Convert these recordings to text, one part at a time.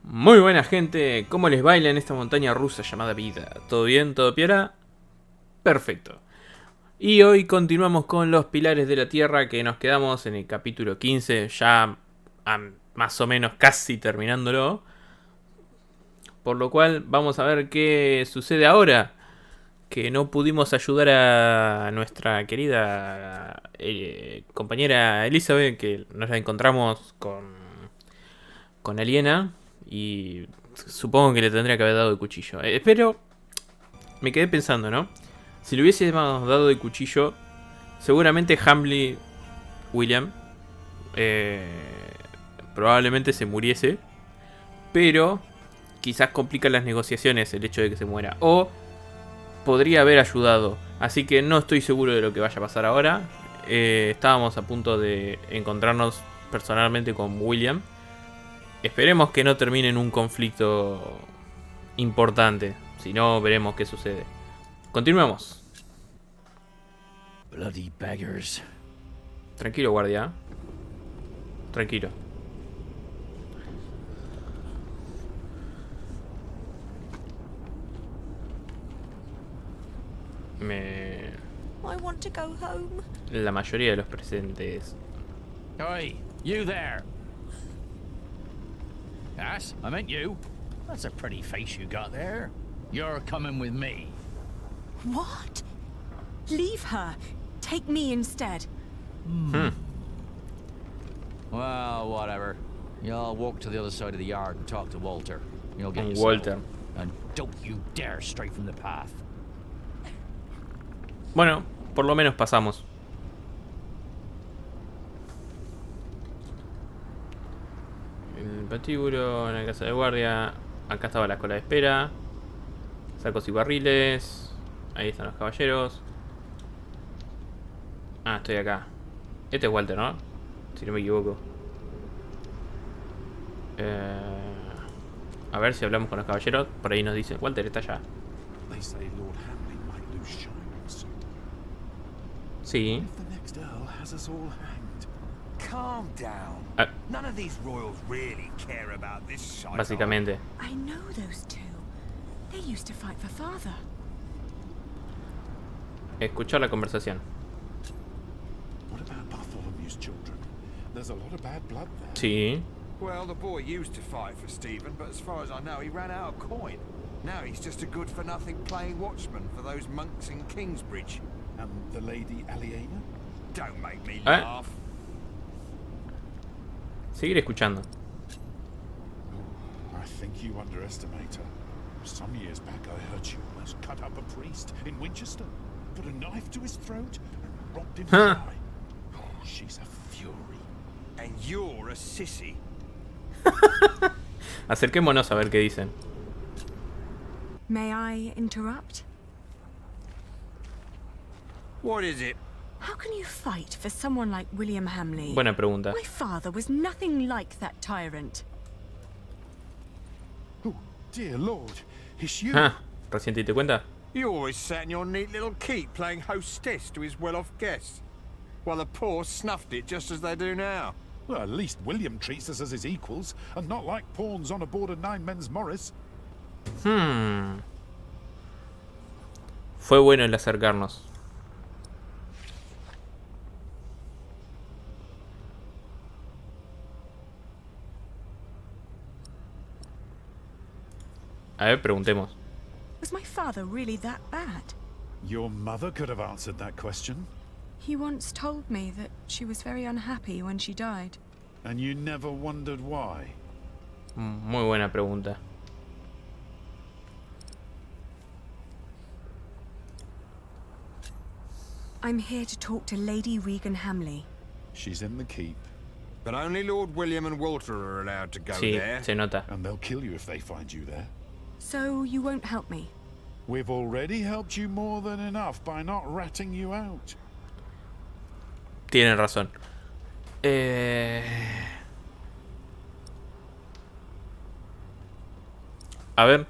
Muy buena gente, ¿cómo les baila en esta montaña rusa llamada vida? ¿Todo bien? ¿Todo piola? Perfecto. Y hoy continuamos con los pilares de la Tierra que nos quedamos en el capítulo 15, ya más o menos casi terminándolo. Por lo cual vamos a ver qué sucede ahora, que no pudimos ayudar a nuestra querida compañera Elizabeth, que nos la encontramos con Aliena. Y supongo que le tendría que haber dado el cuchillo. Pero me quedé pensando, ¿no? Si le hubiésemos dado el cuchillo, seguramente Hamley William probablemente se muriese. Pero quizás complica las negociaciones el hecho de que se muera. O podría haber ayudado. Así que no estoy seguro de lo que vaya a pasar ahora. Estábamos a punto de encontrarnos personalmente con William. Esperemos que no termine en un conflicto importante. Si no, veremos qué sucede. Continuemos. Bloody beggars. Tranquilo, guardia. Tranquilo. I want to go home. La mayoría de los presentes. Oi, you there. Yes, I meant you. That's a pretty face you got there. You're coming with me. What? Leave her. Take me instead. Well, whatever. You'll walk to the other side of the yard and talk to Walter. You'll get yourself. Walter. And don't you dare stray from the path. Bueno, por lo menos pasamos. El patíbulo, en la casa de guardia. Acá estaba la cola de espera. Sacos y barriles. Ahí están los caballeros. Ah, estoy acá. Este es Walter, ¿no? Si no me equivoco. A ver si hablamos con los caballeros. Por ahí nos dice, Walter está allá. Sí. Calm down. None of these royals really care about this shite. Básicamente. I know those two. They used to fight for father. Escuchar la conversación. What about Bartholomew's children? There's a lot of bad blood there. Sí. Well, the boy used to fight for Stephen, but as far as I know, he ran out of coin. Now he's just a good-for-nothing playing watchman for those monks in Kingsbridge. And the lady Aliena? Don't make me laugh. Seguir escuchando. Oh, I think you underestimate her. Some years back I heard she almost cut up a priest in Winchester, put a knife to his throat and robbed him dry. Oh, she's a fury. And you're a sissy. Acerquémonos a ver qué dicen. May I interrupt? What is it? How can you fight for someone like William Hamley? Buena pregunta. My father was nothing like that tyrant. Oh, dear Lord, it's you. Ah, recién te diste cuenta. You always sat in your neat little keep playing hostess to his well-off guests, while the poor snuffed it just as they do now. Well, at least William treats us as his equals, and not like pawns on aboard a nine-men's Morris. Fue bueno el acercarnos. A ver, preguntemos. Was my father really that bad? Your mother could have answered that question. He once told me that she was very unhappy when she died. And you never wondered why? Muy buena pregunta. I'm here to talk to Lady Regan Hamley. She's in the keep. But only Lord William and Walter are allowed to go Sí, there. se nota. And they'll kill you if they find you there. So you won't help me? We've already helped you more than enough by not ratting you out. Tienen razón. A ver,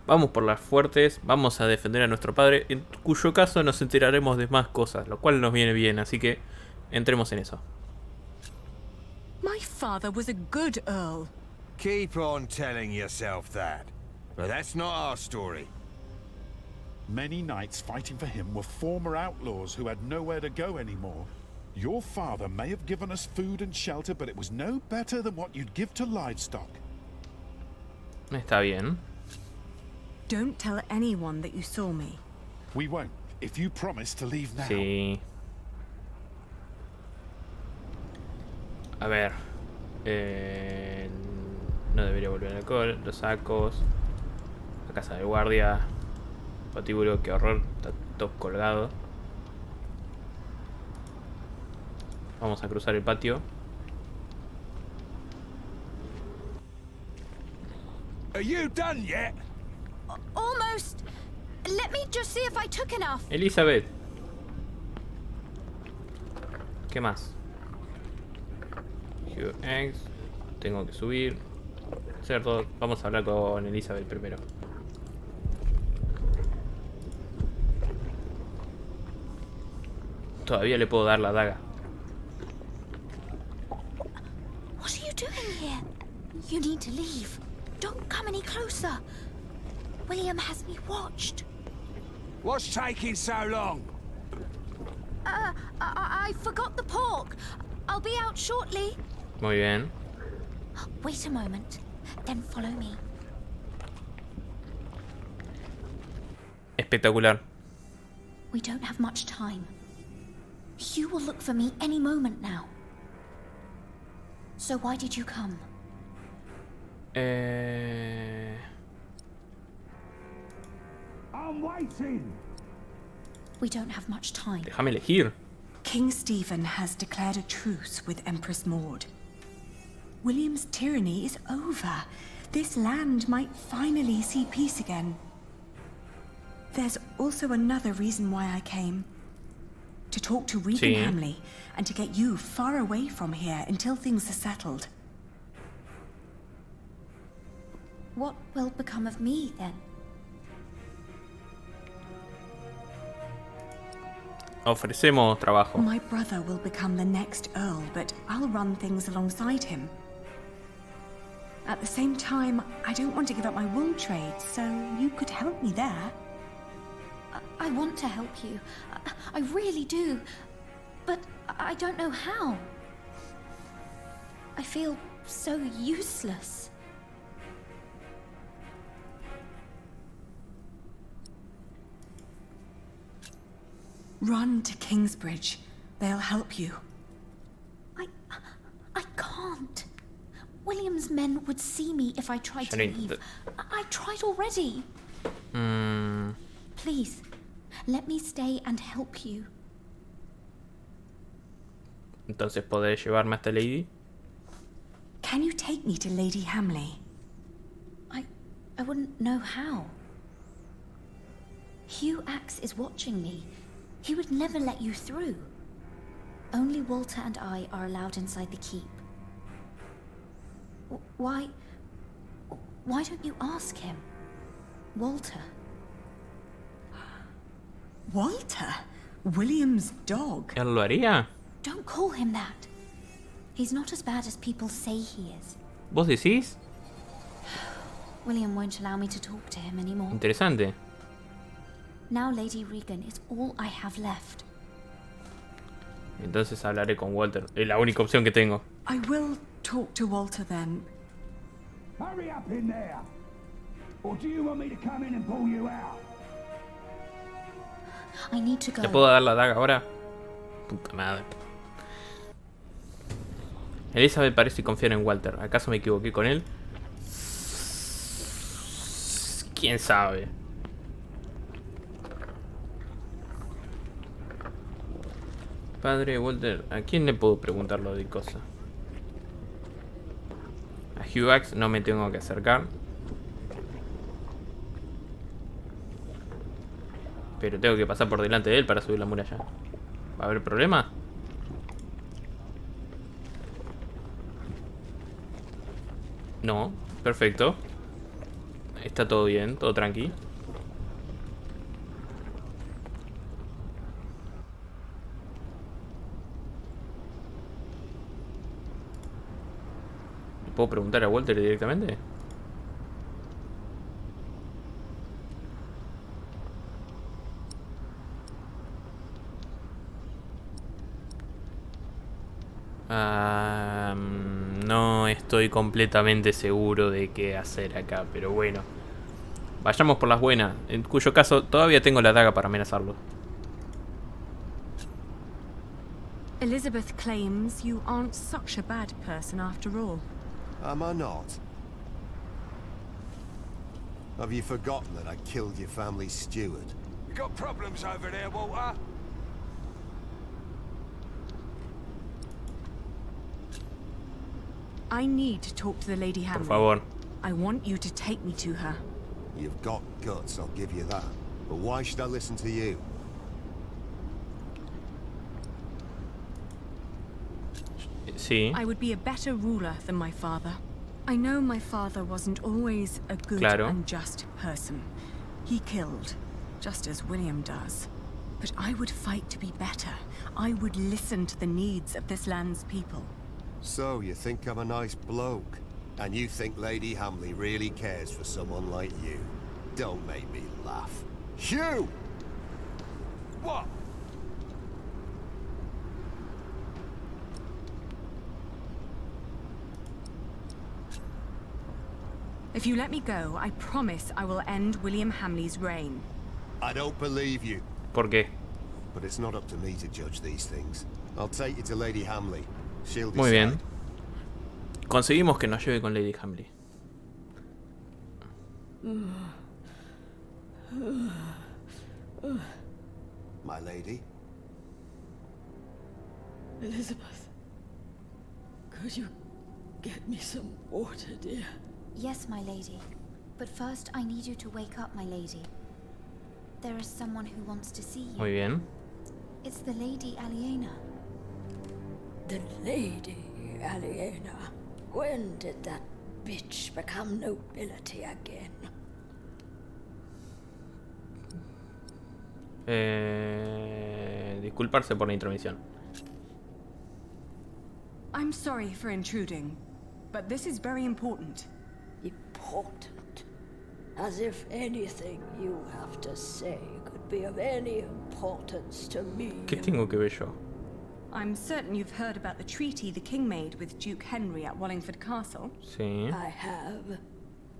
vamos por las fuertes, vamos a defender a nuestro padre, en cuyo caso nos enteraremos de más cosas, lo cual nos viene bien, así que entremos en eso. My father was a good earl. Keep on telling yourself that. But that's not our story. Many knights fighting for him were former outlaws who had nowhere to go anymore. Your father may have given us food and shelter, but it was no better than what you'd give to livestock. Está bien. Don't tell anyone that you saw me. We won't, if you promise to leave now. Sí. A ver. No debería volver al alcohol. Los sacos. La casa de guardia. Patíbulo, qué horror. Está todo colgado. Vamos a cruzar el patio. Are you done yet? Almost. Let me just see if I took enough. Elizabeth. ¿Qué más? Hugh X. Tengo que subir. Cierto. Vamos a hablar con Elizabeth primero. Todavía le puedo dar la daga. What are you doing here? You need to leave. Don't come any closer. William has me watched. What's taking so long? I forgot the pork. I'll be out shortly. Muy bien. Wait a moment, then follow me. Espectacular. We don't have much time. Hugh will look for me any moment now. So why did you come? I'm waiting. We don't have much time. Déjame elegir. King Stephen has declared a truce with Empress Maud. William's tyranny is over. This land might finally see peace again. There's also another reason why I came. To talk to Regan Sí. Hamley and to get you far away from here until things are settled. What will become of me then? Ofrecemos trabajo. My brother will become the next Earl, but I'll run things alongside him. At the same time, I don't want to give up my wool trade, so you could help me there. I want to help you. I really do. But I don't know how. I feel so useless. Run to Kingsbridge. They'll help you. I can't. William's men would see me if I tried to leave. I tried already. Please, let me stay and help you. Entonces, ¿podés llevarme hasta Lady? Can you take me to Lady Hamley? I wouldn't know how. Hugh Axe is watching me. He would never let you through. Only Walter and I are allowed inside the keep. Why don't you ask him? Walter. Walter? William's dog? ¿Él lo haría? Don't call him that. He's not as bad as people say he is. ¿Vos decís? William won't allow me to talk to him anymore. Interesante. Now Lady Regan is all I have left. Entonces hablaré con Walter. Es la única opción que tengo. I will talk to Walter then. Hurry up in there. Or do you want me to come in and pull you out? I need to go. ¿Le puedo dar la daga ahora? Puta madre. Elizabeth parece confiar en Walter. ¿Acaso me equivoqué con él? ¿Quién sabe? Padre Walter, ¿a quién le puedo preguntar lo de cosas? A Hugh Axe no me tengo que acercar. Pero tengo que pasar por delante de él para subir la muralla. ¿Va a haber problema? No, perfecto. Está todo bien, todo tranqui. ¿Puedo preguntar a Walter directamente? No estoy completamente seguro de qué hacer acá, pero bueno. Vayamos por las buenas, en cuyo caso todavía tengo la daga para amenazarlo. Elizabeth claims you aren't such a bad person after all. Am I not? Have you forgotten that I killed your family's steward? You got problems over there, Walter? I need to talk to the Lady Por Hamley. favor. I want you to take me to her. You've got guts, I'll give you that. But why should I listen to you? Sí. I would be a better ruler than my father. I know my father wasn't always a good Claro. and just person. He killed, just as William does. But I would fight to be better. I would listen to the needs of this land's people. So, you think I'm a nice bloke? And you think Lady Hamley really cares for someone like you? Don't make me laugh. Hugh! What? If you let me go, I promise I will end William Hamley's reign. I don't believe you. ¿Por qué? But it's not up to me to judge these things. I'll take you to Lady Hamley. She'll decide. Muy bien. Conseguimos que nos lleve con Lady Hamley. My lady? Elizabeth, could you get me some water, dear? Yes, my lady. But first, I need you to wake up, my lady. There is someone who wants to see you. Muy bien. It's the Lady Aliena. The Lady Aliena. When did that bitch become nobility again? Disculparse por la intromisión. I'm sorry for intruding, but this is very important. Important. As if anything you have to say could be of any importance to me. ¿Qué tengo que ver yo? I'm certain you've heard about the treaty the king made with Duke Henry at Wallingford Castle. Sí. I have.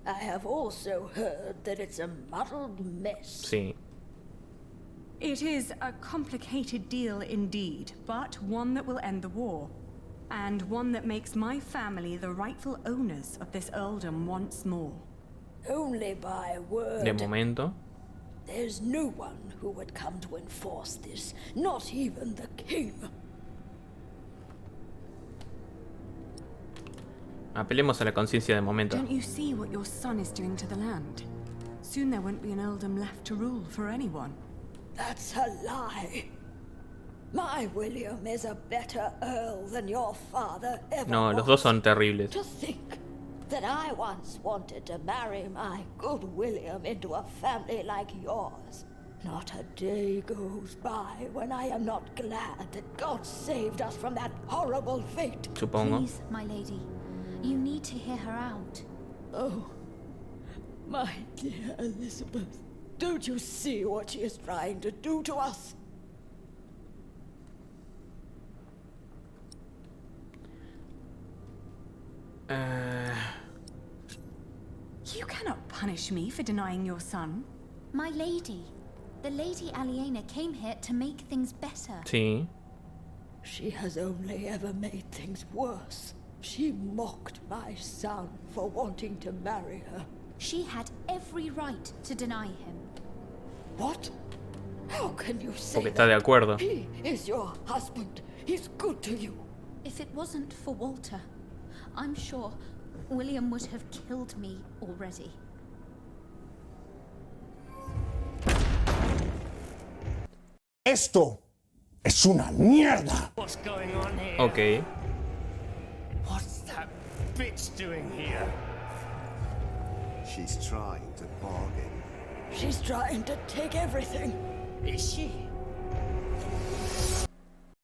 I have also heard that it's a muddled mess. Sí. It is a complicated deal indeed, but one that will end the war. And one that makes my family the rightful owners of this earldom once more. Only by word. De momento. There's no one who would come to enforce this, not even the king. Apelemos a la conciencia de momento. Don't you see what your son is doing to the land? Soon there won't be an earldom left to rule for anyone. That's a lie. My William is a better earl than your father ever No, was. los dos son terribles. To think that I once wanted to marry my good William into a family like yours. Not a day goes by when I am not glad that God saved us from that horrible fate. Supongo. Please, my lady. You need to hear her out. Oh, my dear Elizabeth, don't you see what she is trying to do to us? You cannot punish me for denying your son. My lady. The Lady Aliena came here to make things better. Sí. She has only ever made things worse. She mocked my son for wanting to marry her. She had every right to deny him. What? How can you say Porque está de acuerdo. He is your husband. He's good to you. If it wasn't for Walter, I'm sure William would have killed me already. Esto es una mierda. What's going on here? Ok. What's that bitch doing here? She's trying to bargain. She's trying to take everything. Is she?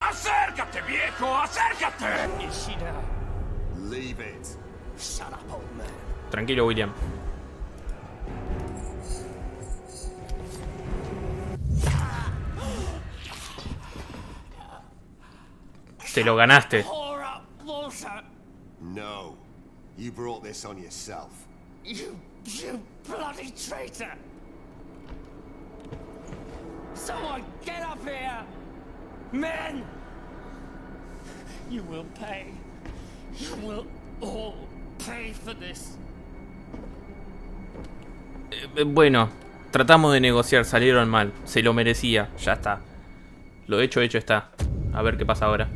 ¡Acércate, viejo! ¡Acércate! Is she now? Leave it. Shut up, old man. Tranquilo, William. Te lo ganaste. Pour up, Walter. No. You brought this on yourself. You bloody traitor. Someone get up here. Men. You will pay. You will all pay for this. Bueno, tratamos de negociar, salieron mal. Se lo merecía, ya está. Lo hecho está. A ver qué pasa ahora.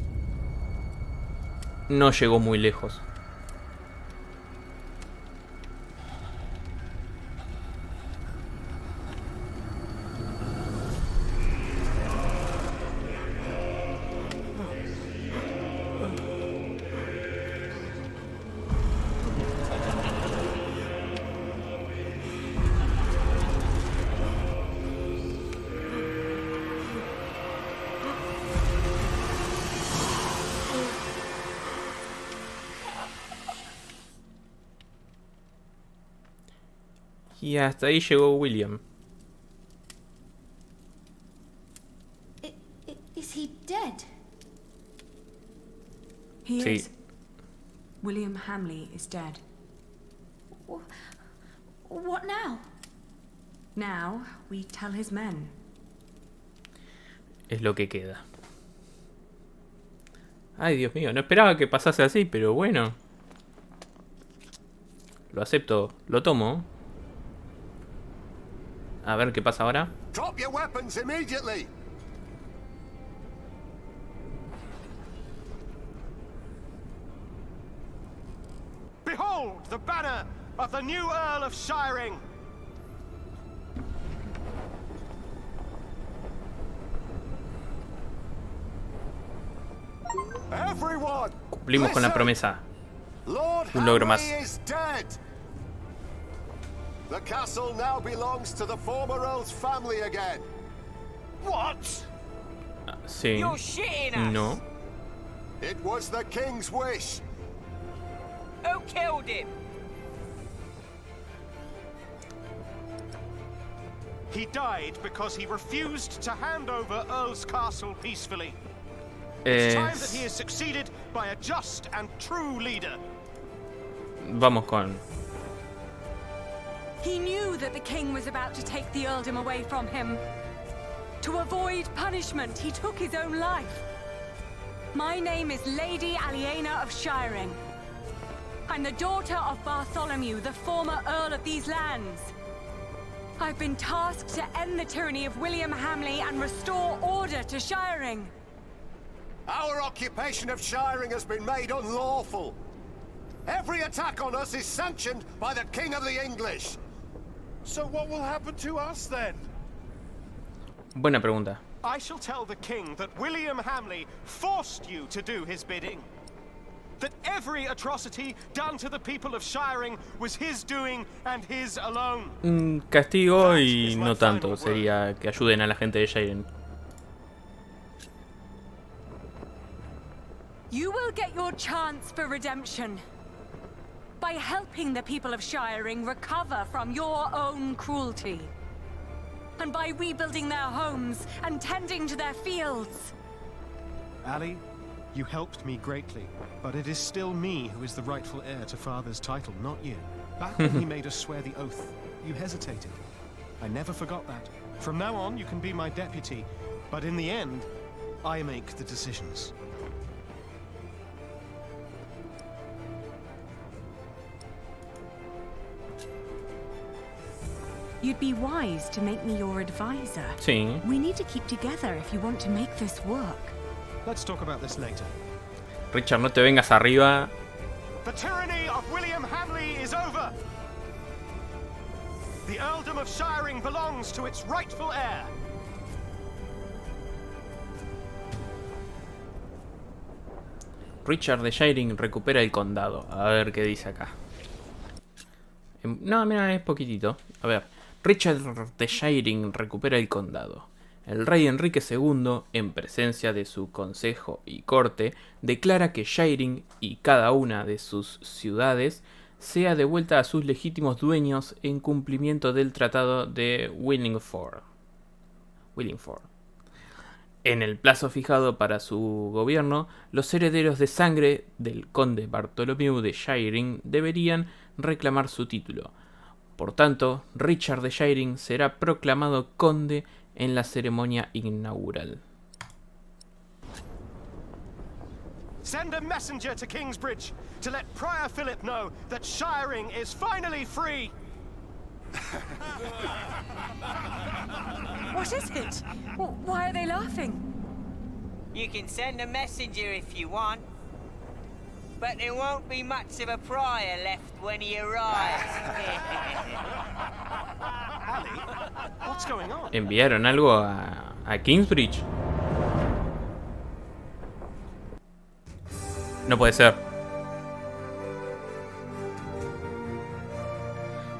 No llegó muy lejos. Y hasta ahí llegó William. Is he dead? He Sí. is. William Hamley is dead. What now? Now we tell his men. Es lo que queda. Ay, Dios mío, no esperaba que pasase así, pero bueno. Lo acepto, lo tomo. A ver qué pasa ahora. Drop your weapons immediately! Behold the banner of the new Earl of Shiring. Everyone! Cumplimos con la listen! promesa. Lord Un logro Hamley más. is dead. The castle now belongs to the former Earl's family again. What? Sí. You're shitting us. No. It was the king's wish. Who killed him? He died because he refused to hand over Earl's Castle peacefully. It's time that he is succeeded by a just and true leader. Vamos con... He knew that the king was about to take the earldom away from him. To avoid punishment, he took his own life. My name is Lady Aliena of Shiring. I'm the daughter of Bartholomew, the former Earl of these lands. I've been tasked to end the tyranny of William Hamley and restore order to Shiring. Our occupation of Shiring has been made unlawful. Every attack on us is sanctioned by the King of the English. So what will happen to us then? Buena pregunta. I shall tell the king that William Hamley forced you to do his bidding. That every atrocity done to the people of Shiring was his doing and his alone. Castigo y no tanto. Sería que ayuden a la gente de Shiring. You will get your chance for redemption. By helping the people of Shiring recover from your own cruelty. And by rebuilding their homes and tending to their fields. Ali, you helped me greatly, but it is still me who is the rightful heir to Father's title, not you. Back when he made us swear the oath, you hesitated. I never forgot that. From now on, you can be my deputy, but in the end, I make the decisions. You'd be wise to make me your advisor. Sí. We need to keep together if you want to make this work. Let's talk about this later. Richard, no te vengas arriba. The tyranny of William Hamley is over. The earldom of Shiring belongs to its rightful heir. Richard de Shiring recupera el condado. A ver qué dice acá. No, mira, es poquitito. A ver. Richard de Shiring recupera el condado. El rey Enrique II, en presencia de su consejo y corte, declara que Shairing y cada una de sus ciudades sea devuelta a sus legítimos dueños en cumplimiento del Tratado de Wallingford. En el plazo fijado para su gobierno, los herederos de sangre del conde Bartholomew de Shairing deberían reclamar su título. Por tanto, Richard de Shairing será proclamado conde en la ceremonia inaugural. Send a messenger to Kingsbridge to let Prior Philip know that Shairing is finally free. What is it? Why are they laughing? You can send a messenger if you want, but there won't be much of a prior left when he arrives. What's going on? ¿Enviaron algo a Kingsbridge? No puede ser.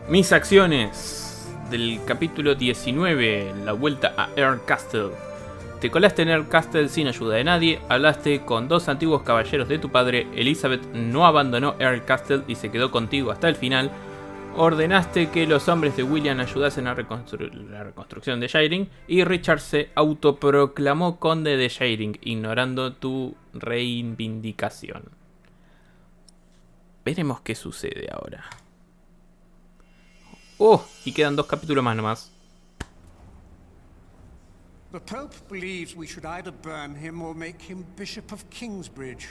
Mis acciones del capítulo 19, la vuelta a Earl Castle. Te colaste en Earl Castle sin ayuda de nadie, hablaste con 2 antiguos caballeros de tu padre, Elizabeth no abandonó Earl Castle y se quedó contigo hasta el final, ordenaste que los hombres de William ayudasen a la reconstrucción de Shairing y Richard se autoproclamó conde de Shairing, ignorando tu reivindicación. Veremos qué sucede ahora. Oh, y quedan 2 capítulos más nomás. The Pope believes we should either burn him or make him Bishop of Kingsbridge.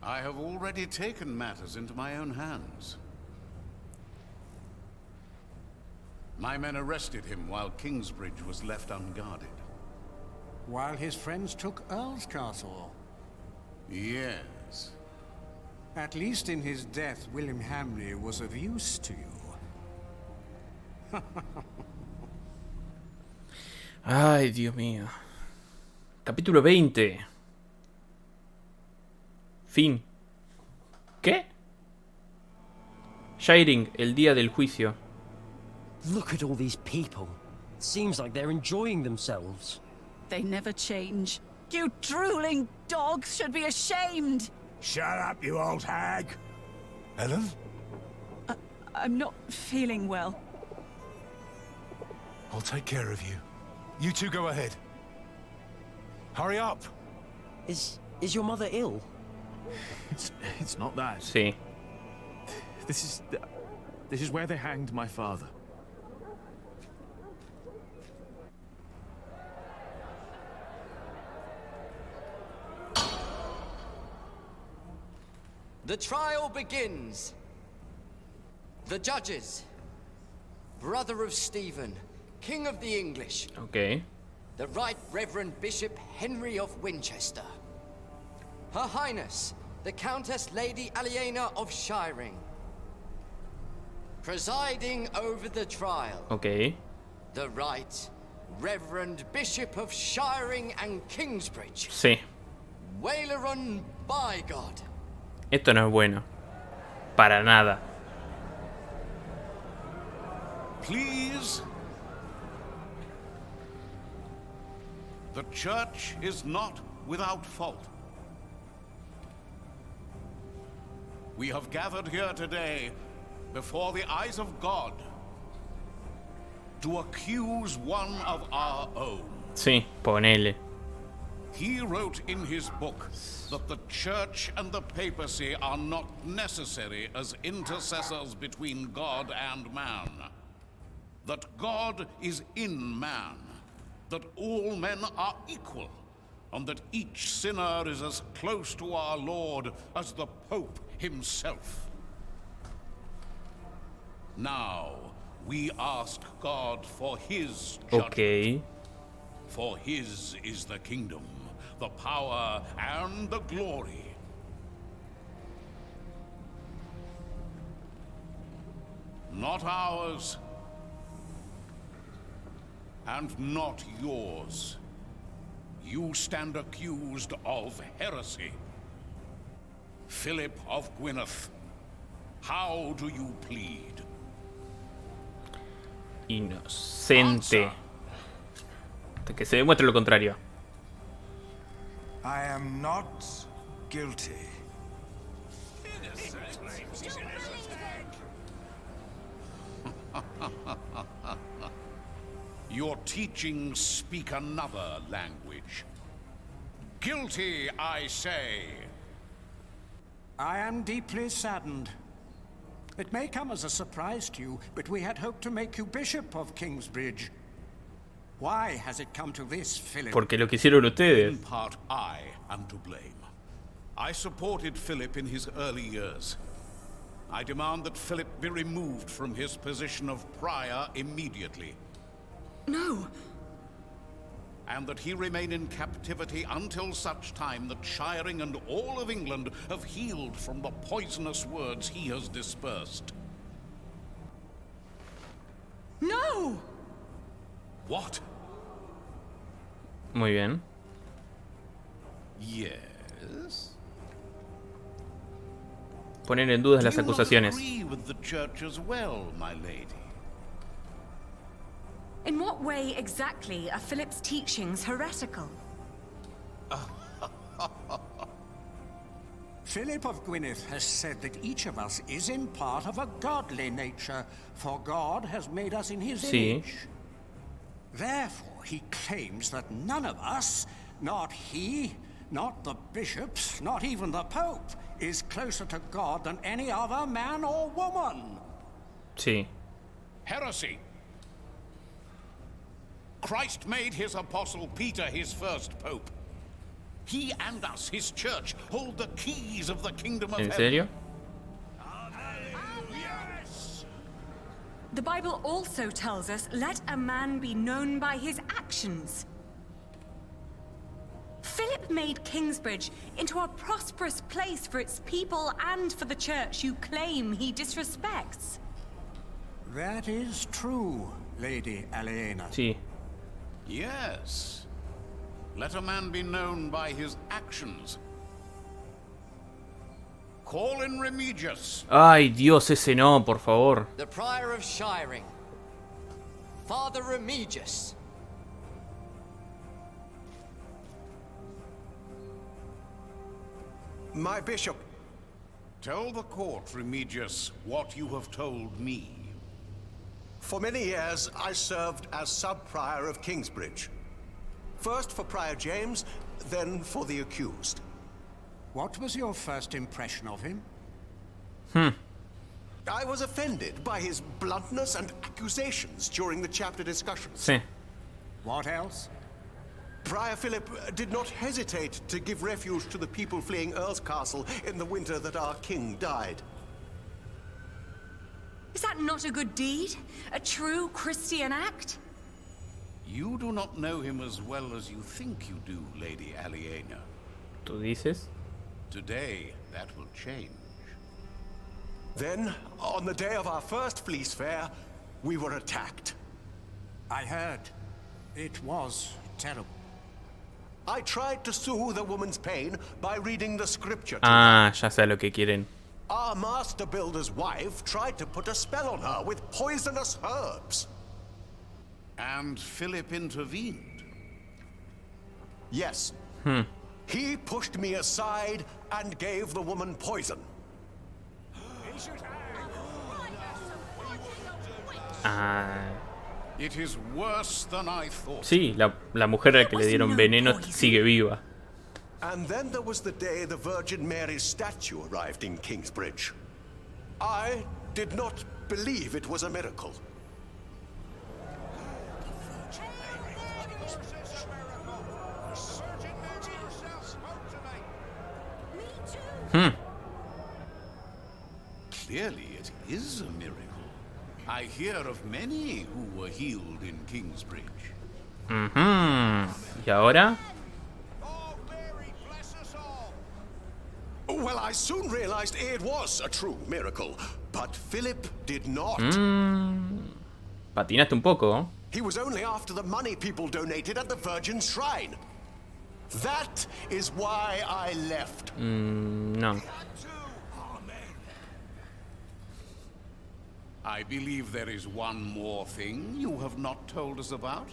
I have already taken matters into my own hands. My men arrested him while Kingsbridge was left unguarded. While his friends took Earl's Castle. Yes. At least in his death, William Hamley was of use to you. Ay, Dios mío. Capítulo 20. Fin. ¿Qué? Shairing, el día del juicio. Look at all these people. Seems like they're enjoying themselves. They never change. You drooling dogs should be ashamed. Shut up, you old hag. Helen? I'm not feeling well. I'll take care of you. You two go ahead. Hurry up. Is your mother ill? It's not that. Sí. This is where they hanged my father. The trial begins. The judges. Brother of Stephen, King of the English. Okay. The Right Reverend Bishop Henry of Winchester. Her Highness, the Countess Lady Aliena of Shairing. Presiding over the trial. Okay. The Right Reverend Bishop of Shairing and Kingsbridge. Sí. Waileron by God. Esto no es bueno. Para nada. Please. The church is not without fault. We have gathered here today before the eyes of God to accuse one of our own. Sí, ponele. He wrote in his book that the church and the papacy are not necessary as intercessors between God and man. That God is in man. That all men are equal. And that each sinner is as close to our Lord as the Pope himself. Now, we ask God for his judgment. Okay. For his is the kingdom, the power, and the glory. Not ours, and not yours. You stand accused of heresy. Philip of Gwynedd, how do you plead? Inocente. Answer. Hasta que se demuestre lo contrario. I am not guilty. Your teachings speak another language. Guilty, I say. I am deeply saddened. It may come as a surprise to you, but we had hoped to make you Bishop of Kingsbridge. Why has it come to this, Philip? Porque lo quisieron ustedes. In part, I am to blame. I supported Philip in his early years. I demand that Philip be removed from his position of prior immediately. No. And that he remain in captivity until such time that Shiring and all of England have healed from the poisonous words he has dispersed. No! What? Muy bien. Yes. Poner en dudas las Do you not acusaciones. agree with the church as well, my lady? In what way exactly are Philip's teachings heretical? Philip of Gwynedd has said that each of us is in part of a godly nature, for God has made us in his Sí. image. Therefore, he claims that none of us, not he, not the bishops, not even the Pope, is closer to God than any other man or woman. Sí. Heresy. Christ made his apostle Peter his first pope. He and us, his church, hold the keys of the kingdom of ¿En heaven. serio? The Bible also tells us, let a man be known by his actions. Philip made Kingsbridge into a prosperous place for its people and for the church you claim he disrespects. That is true, Lady Aliena. Sí. Yes. Let a man be known by his actions. Call in Remigius. Ay, Dios, ese no, por favor. The Prior of Shiring, Father Remigius. My bishop. Tell the court, Remigius, what you have told me. For many years, I served as sub-prior of Kingsbridge. First for Prior James, then for the accused. What was your first impression of him? I was offended by his bluntness and accusations during the chapter discussions. Sí. What else? Prior Philip did not hesitate to give refuge to the people fleeing Earl's Castle in the winter that our king died. Is that not a good deed? A true Christian act? You do not know him as well as you think you do, Lady Aliena. ¿Tú dices? Today, that will change. Then, on the day of our first fleece fair, we were attacked. I heard. It was terrible. I tried to soothe the woman's pain by reading the scripture to Ah, ya sé lo que quieren. Our master builder's wife tried to put a spell on her with poisonous herbs. And Philip intervened. Yes. He pushed me aside and gave the woman poison. Ah. It is worse than I thought. Sí, la mujer a la que le dieron veneno sigue viva. And then there was the day the Virgin Mary's statue arrived in Kingsbridge. I did not believe it was a miracle. Clearly it is a miracle. I hear of many who were healed in Kingsbridge. ¿Y ahora? Well, I soon realized it was a true miracle, but Philip did not. Patinaste un poco. He was only after the money people donated at the Virgin's shrine. That is why I left. No. I believe there is one more thing you have not told us about.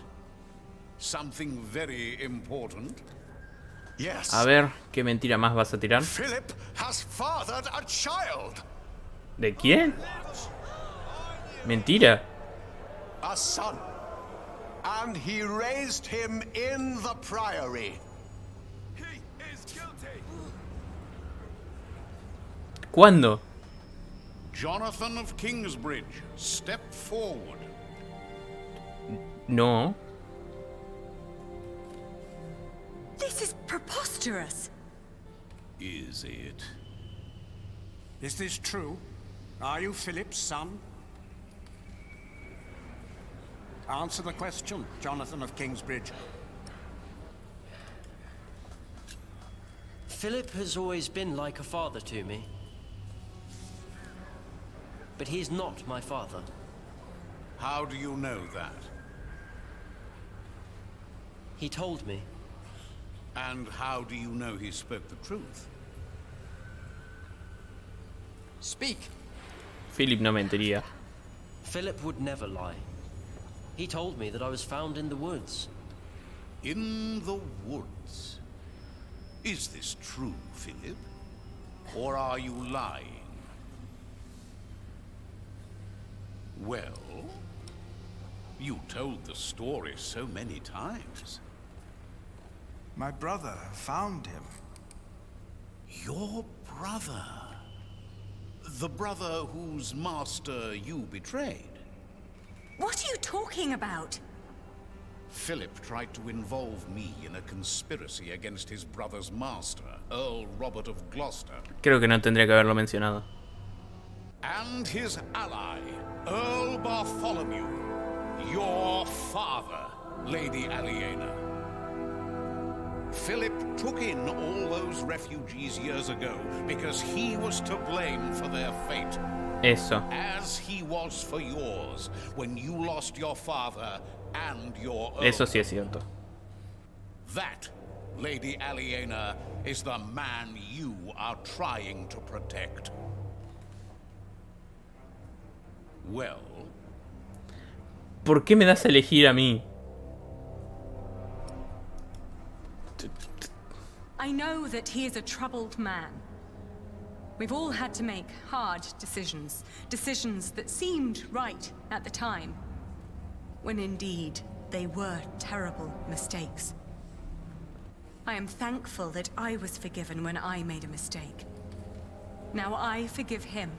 Something very important? Yes. A ver, ¿qué mentira más vas a tirar? Philip has fathered a child. ¿De quién? Mentira. A son. And he raised him in the priory. He is guilty. ¿Cuándo? Jonathan of Kingsbridge, step forward. No. This is preposterous. Is it? Is this true? Are you Philip's son? Answer the question, Jonathan of Kingsbridge. Philip has always been like a father to me. But he is not my father. How do you know that? He told me. And how do you know he spoke the truth? Speak. Philip no mentiría. Philip would never lie. He told me that I was found in the woods. In the woods? Is this true, Philip? Or are you lying? Well, you told the story so many times. My brother found him. Your brother? The brother whose master you betrayed? What are you talking about? Philip tried to involve me in a conspiracy against his brother's master, Earl Robert of Gloucester. Creo que no tendría que haberlo mencionado. And his ally, Earl Bartholomew, your father, Lady Aliena. Philip took in all those refugees years ago because he was to blame for their fate. Eso. As he was for yours when you lost your father and your Earl. Eso sí es cierto. That, Lady Aliena, is the man you are trying to protect. Well. ¿Por qué me das a elegir a mí? I know that he is a troubled man. We've all had to make hard decisions. Decisions that seemed right at the time. When indeed, they were terrible mistakes. I am thankful that I was forgiven when I made a mistake. Now I forgive him.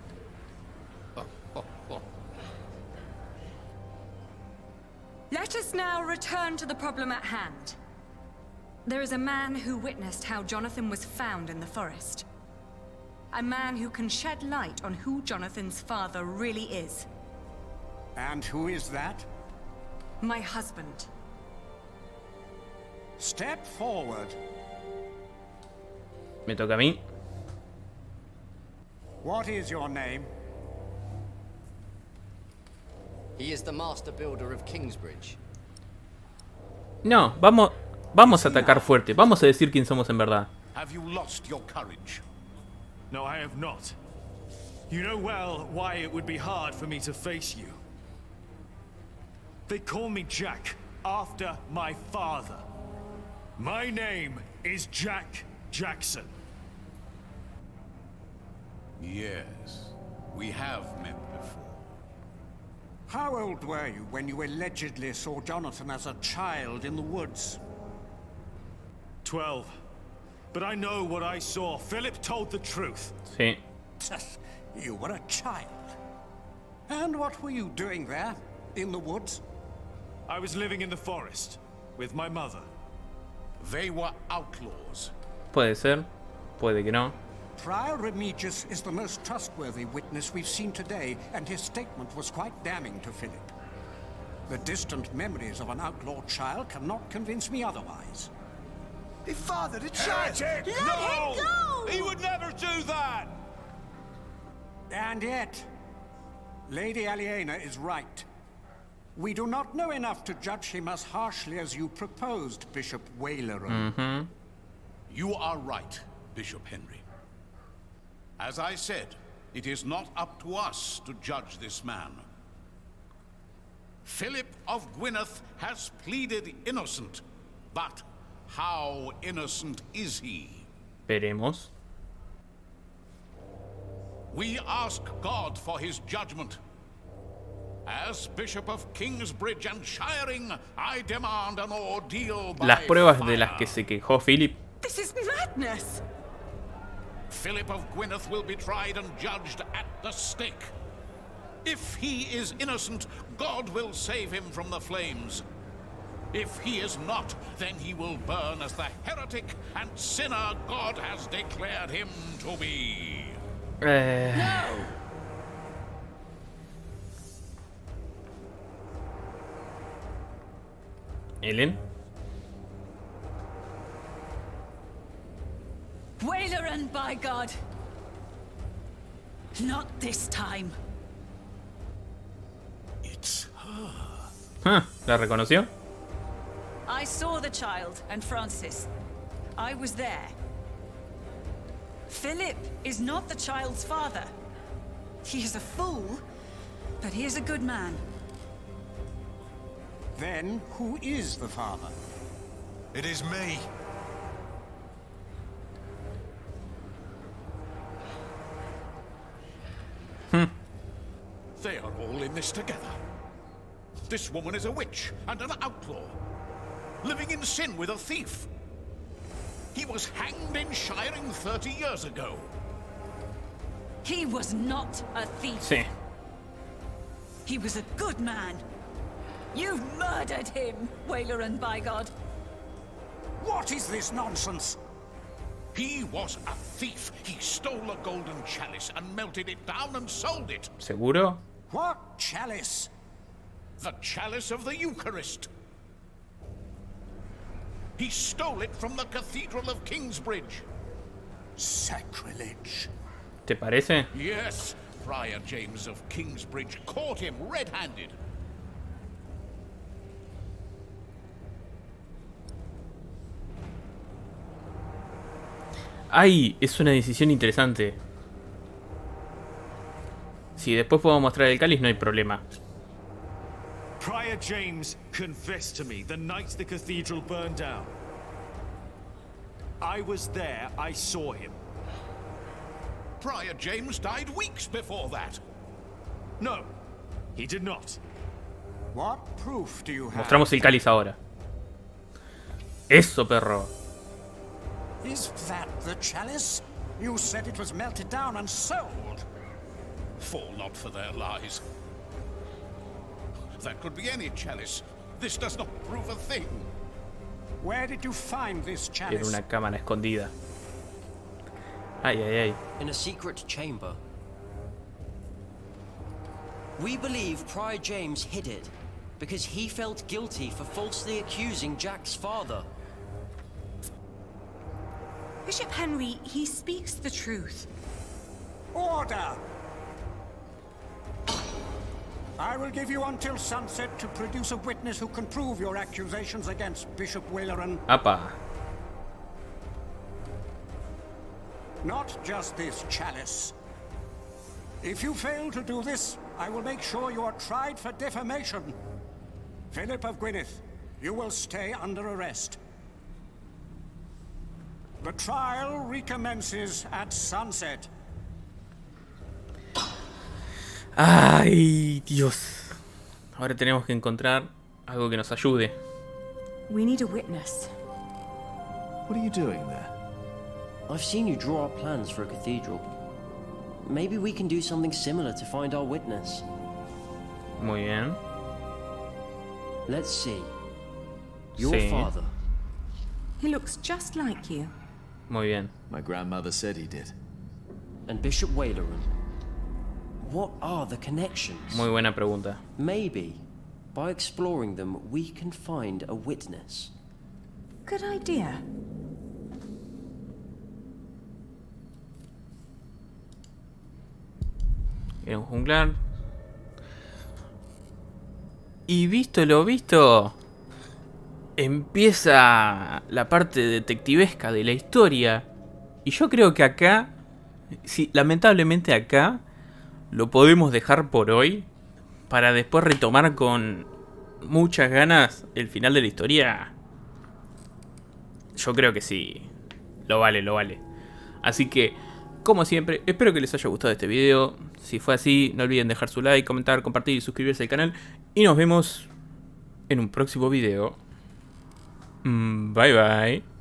Let us now return to the problem at hand. There is a man who witnessed how Jonathan was found in the forest. A man who can shed light on who Jonathan's father really is. And who is that? My husband. Step forward. Me toca a mí. What is your name? He is the master builder of Kingsbridge. No, vamos a atacar fuerte. Vamos a decir quién somos en verdad. Have you lost your courage? No, I have not. You know well why it would be hard for me to face you. They call me Jack, after my father. My name is Jack Jackson. Yes, we have met before. How old were you when you allegedly saw Jonathan as a child in the woods? 12. But I know what I saw. Philip told the truth. Sí. You were a child. And what were you doing there, in the woods? I was living in the forest, with my mother. They were outlaws. Puede ser, puede que no. Prior Remigius is the most trustworthy witness we've seen today, and his statement was quite damning to Philip. The distant memories of an outlawed child cannot convince me otherwise. He fathered a child! Let him go! He would never do that! And yet, Lady Aliena is right. We do not know enough to judge him as harshly as you proposed, Bishop Waileron. You are right, Bishop Henry. As I said, it is not up to us to judge this man. Philip of Gwynedd has pleaded innocent. But how innocent is he? Veremos. We ask God for his judgment. As Bishop of Kingsbridge and Shiring, I demand an ordeal by Las pruebas fire. de las que se quejó Philip. This is madness! Philip of Gwynedd will be tried and judged at the stake. If he is innocent, God will save him from the flames. If he is not, then he will burn as the heretic and sinner God has declared him to be. No! Ellen. Waileran, by God! Not this time. It's ¿La reconoció? I saw the child and Francis. I was there. Philip is not the child's father. He is a fool, but he is a good man. Then who is the father? It is me. They are all in this together. This woman is a witch and an outlaw, living in sin with a thief. He was hanged in Shiring 30 years ago. He was not a thief. Sí. He was a good man. You've murdered him, Waileran, by God. What is this nonsense? He was a thief. He stole a golden chalice and melted it down and sold it. ¿Seguro? What chalice? The chalice of the Eucharist. He stole it from the Cathedral of Kingsbridge. Sacrilege. ¿Te parece? Yes, Friar James of Kingsbridge caught him red-handed. ¡Ay! Es una decisión interesante. Si después puedo mostrar el cáliz, no hay problema. Prior James confessed to me the night the cathedral burned down. I was there, I saw him. Friar James died weeks before that. No, he did not. What proof do you have? Mostramos el cáliz ahora. Eso, perro. Is that the chalice? You said it was melted down and sold. Fall not for their lies. That could be any chalice. This does not prove a thing. Where did you find this En chalice? una cámara escondida. Ay, ay, ay. In a secret chamber. We believe Prior James hid it because he felt guilty for falsely accusing Jack's father. Bishop Henry, he speaks the truth. Order! I will give you until sunset to produce a witness who can prove your accusations against Bishop Waileran. Apa. Not just this chalice. If you fail to do this, I will make sure you are tried for defamation. Philip of Gwynedd, you will stay under arrest. The trial recommences at sunset. Ay, Dios. Ahora tenemos que encontrar algo que nos ayude. We need a witness. What are you doing there? I've seen you draw up plans for a cathedral. Maybe we can do something similar to find our witness. Muy bien. Let's see. Your Sí. father. He looks just like you. Muy bien. My grandmother said he did. And Bishop Waileran. What are the connections? Muy buena pregunta. Maybe, by exploring them, we can find a witness. Good idea. Era un junglar. Y visto lo visto, empieza la parte detectivesca de la historia. Y yo creo que acá, sí, lamentablemente acá, lo podemos dejar por hoy. Para después retomar con muchas ganas el final de la historia, yo creo que sí. Lo vale, lo vale. Así que, como siempre, espero que les haya gustado este video. Si fue así, no olviden dejar su like, comentar, compartir y suscribirse al canal. Y nos vemos en un próximo video. Bye bye.